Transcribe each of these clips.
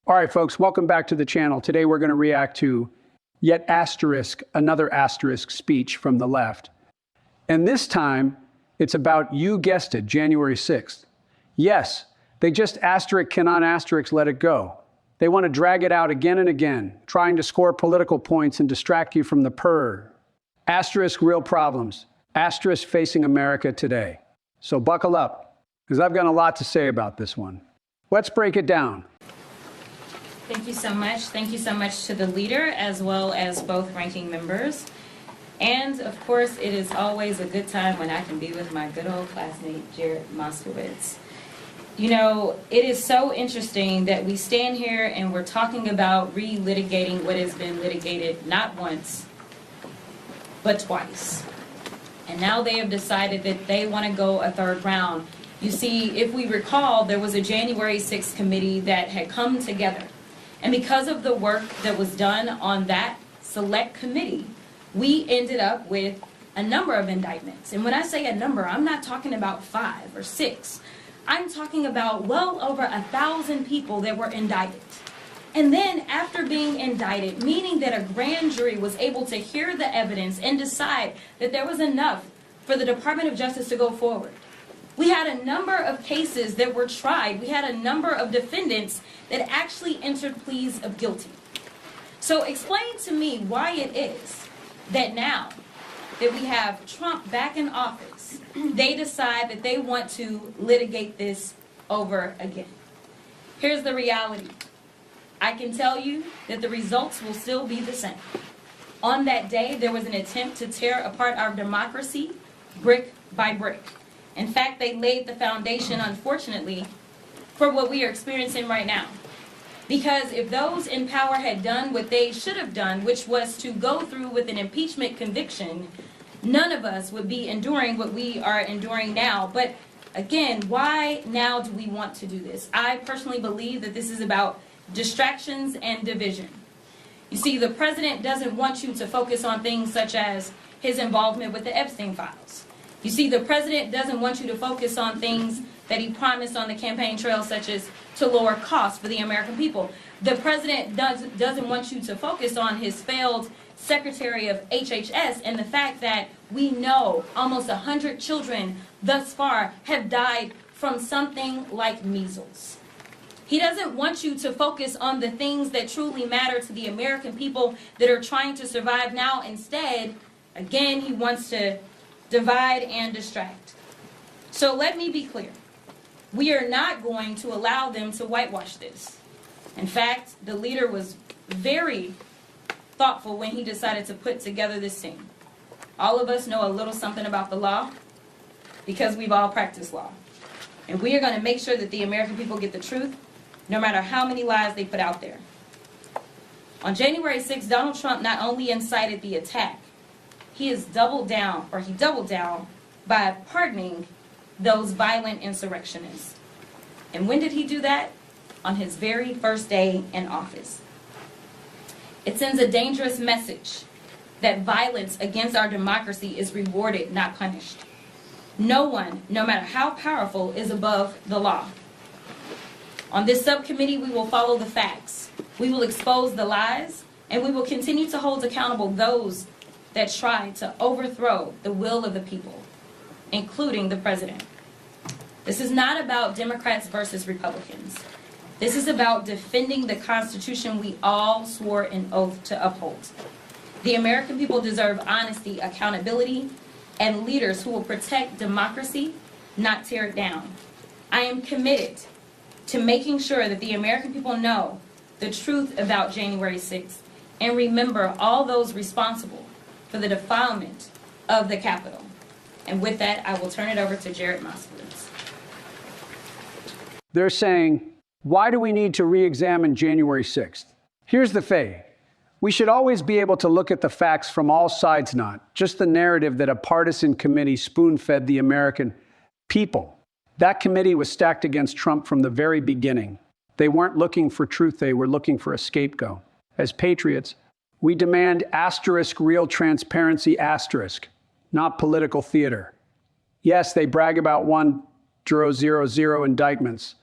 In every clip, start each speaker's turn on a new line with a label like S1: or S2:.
S1: All right, folks, welcome back to the channel. Today we're going to react to yet another asterisk speech from the left. And this time, it's about, you guessed it, January 6th. Yes, they just cannot let it go. They want to drag it out again and again, trying to score political points and distract you from the real problems. Facing America today. So buckle up, because I've got a lot to say about this one. Let's break it down.
S2: Thank you so much. Thank you so much to the leader as well as both ranking members. And of course, it is always a good time when I can be with my good old classmate, Jared Moskowitz. You know, it is so interesting that we stand here and we're talking about relitigating what has been litigated not once, but twice. And now they have decided that they want to go a third round. You see, if we recall, there was a January 6th committee that had come together. And because of the work that was done on that select committee, we ended up with a number of indictments. And when I say a number, I'm not talking about 5 or 6. I'm talking about well over 1,000 people that were indicted. And then after being indicted, meaning that a grand jury was able to hear the evidence and decide that there was enough for the Department of Justice to go forward. We had a number of cases that were tried. We had a number of defendants that actually entered pleas of guilty. So explain to me why it is that now that we have Trump back in office, they decide that they want to litigate this over again. Here's the reality. I can tell you that the results will still be the same. On that day, there was an attempt to tear apart our democracy brick by brick. In fact, they laid the foundation, unfortunately, for what we are experiencing right now. Because if those in power had done what they should have done, which was to go through with an impeachment conviction, none of us would be enduring what we are enduring now. But again, why now do we want to do this? I personally believe that this is about distractions and division. You see, the president doesn't want you to focus on things such as his involvement with the Epstein files. You see, the president doesn't want you to focus on things that he promised on the campaign trail, such as to lower costs for the American people. The president doesn't want you to focus on his failed secretary of HHS and the fact that we know almost 100 children thus far have died from something like measles. He doesn't want you to focus on the things that truly matter to the American people that are trying to survive now. Instead, again, he wants to divide and distract. So let me be clear. We are not going to allow them to whitewash this. In fact, the leader was very thoughtful when he decided to put together this team. All of us know a little something about the law because we've all practiced law. And we are going to make sure that the American people get the truth, no matter how many lies they put out there. On January 6th, Donald Trump not only incited the attack, he doubled down by pardoning those violent insurrectionists. And when did he do that? On his very first day in office. It sends a dangerous message that violence against our democracy is rewarded, not punished. No one, no matter how powerful, is above the law. On this subcommittee, we will follow the facts. We will expose the lies, and we will continue to hold accountable those that try to overthrow the will of the people, including the president. This is not about Democrats versus Republicans. This is about defending the Constitution we all swore an oath to uphold. The American people deserve honesty, accountability, and leaders who will protect democracy, not tear it down. I am committed to making sure that the American people know the truth about January 6th and remember all those responsible for the defilement of the Capitol. And with that, I will turn it over to Jared Moskowitz.
S1: They're saying, why do we need to re-examine January 6th? Here's the thing. We should always be able to look at the facts from all sides, not just the narrative that a partisan committee spoon-fed the American people. That committee was stacked against Trump from the very beginning. They weren't looking for truth, they were looking for a scapegoat. As patriots, we demand real transparency, not political theater. Yes, they brag about 1000 indictments,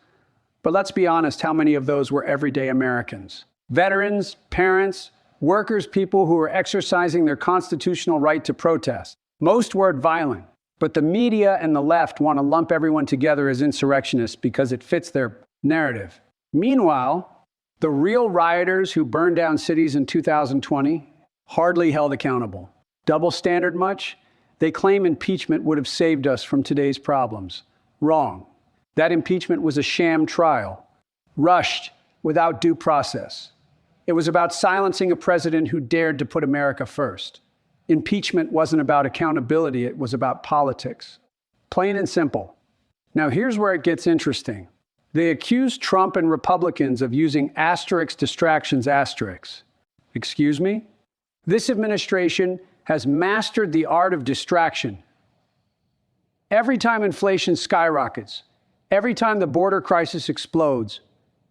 S1: But let's be honest, how many of those were everyday Americans? Veterans, parents, workers, people who were exercising their constitutional right to protest. Most weren't violent, but the media and the left want to lump everyone together as insurrectionists because it fits their narrative. Meanwhile, the real rioters who burned down cities in 2020 hardly held accountable. Double standard much? They claim impeachment would have saved us from today's problems. Wrong. That impeachment was a sham trial, rushed without due process. It was about silencing a president who dared to put America first. Impeachment wasn't about accountability, it was about politics. Plain and simple. Now here's where it gets interesting. They accused Trump and Republicans of using asterisk distractions asterisks. Excuse me? This administration has mastered the art of distraction. Every time inflation skyrockets, every time the border crisis explodes,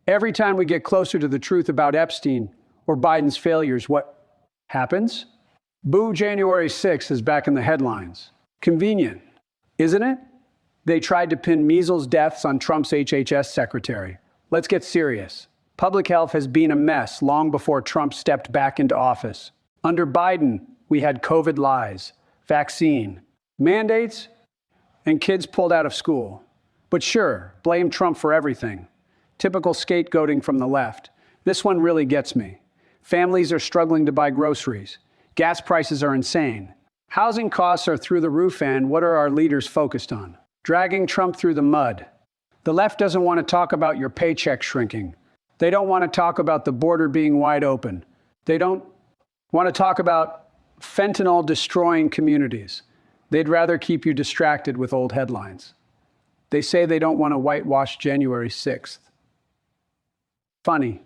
S1: every time we get closer to the truth about Epstein or Biden's failures, what happens? Boo, January 6th is back in the headlines. Convenient, isn't it? They tried to pin measles deaths on Trump's HHS secretary. Let's get serious. Public health has been a mess long before Trump stepped back into office. Under Biden, we had COVID lies, vaccine, mandates, and kids pulled out of school. But sure, blame Trump for everything. Typical scapegoating from the left. This one really gets me. Families are struggling to buy groceries. Gas prices are insane. Housing costs are through the roof, and what are our leaders focused on? Dragging Trump through the mud. The left doesn't want to talk about your paycheck shrinking. They don't want to talk about the border being wide open. They don't want to talk about fentanyl destroying communities. They'd rather keep you distracted with old headlines. They say they don't want to whitewash January 6th. Funny,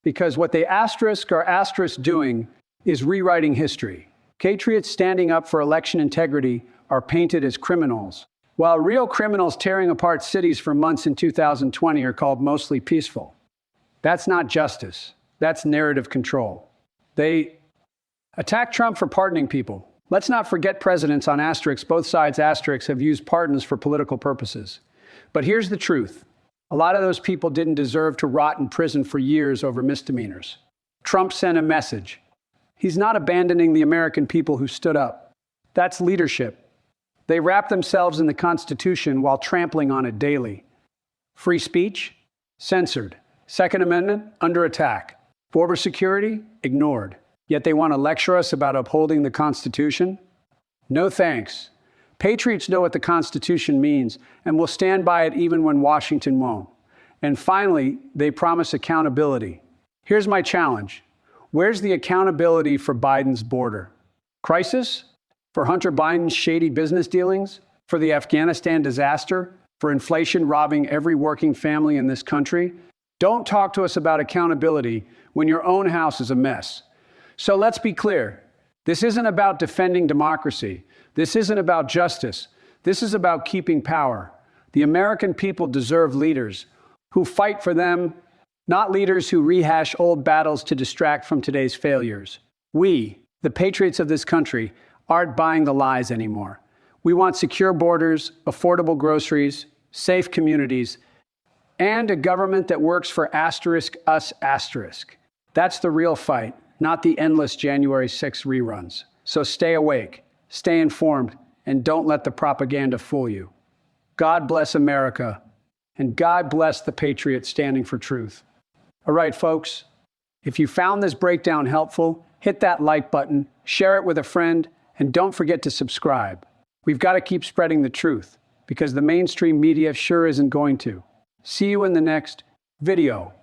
S1: because what they asterisk doing is rewriting history. Patriots standing up for election integrity are painted as criminals, while real criminals tearing apart cities for months in 2020 are called mostly peaceful. That's not justice. That's narrative control. They attack Trump for pardoning people. Let's not forget presidents on asterisks. Both sides asterisks have used pardons for political purposes. But here's the truth. A lot of those people didn't deserve to rot in prison for years over misdemeanors. Trump sent a message. He's not abandoning the American people who stood up. That's leadership. They wrap themselves in the Constitution while trampling on it daily. Free speech? Censored. Second Amendment? Under attack. Border security? Ignored. Yet they want to lecture us about upholding the Constitution? No thanks. Patriots know what the Constitution means and will stand by it even when Washington won't. And finally, they promise accountability. Here's my challenge. Where's the accountability for Biden's border crisis? For Hunter Biden's shady business dealings? For the Afghanistan disaster? For inflation robbing every working family in this country? Don't talk to us about accountability when your own house is a mess. So let's be clear. This isn't about defending democracy. This isn't about justice. This is about keeping power. The American people deserve leaders who fight for them, not leaders who rehash old battles to distract from today's failures. We, the patriots of this country, aren't buying the lies anymore. We want secure borders, affordable groceries, safe communities, and a government that works for asterisk us asterisk. That's the real fight, not the endless January 6 reruns. So stay awake, stay informed, and don't let the propaganda fool you. God bless America, and God bless the patriots standing for truth. All right, folks, if you found this breakdown helpful, hit that like button, share it with a friend, and don't forget to subscribe. We've got to keep spreading the truth, because the mainstream media sure isn't going to. See you in the next video.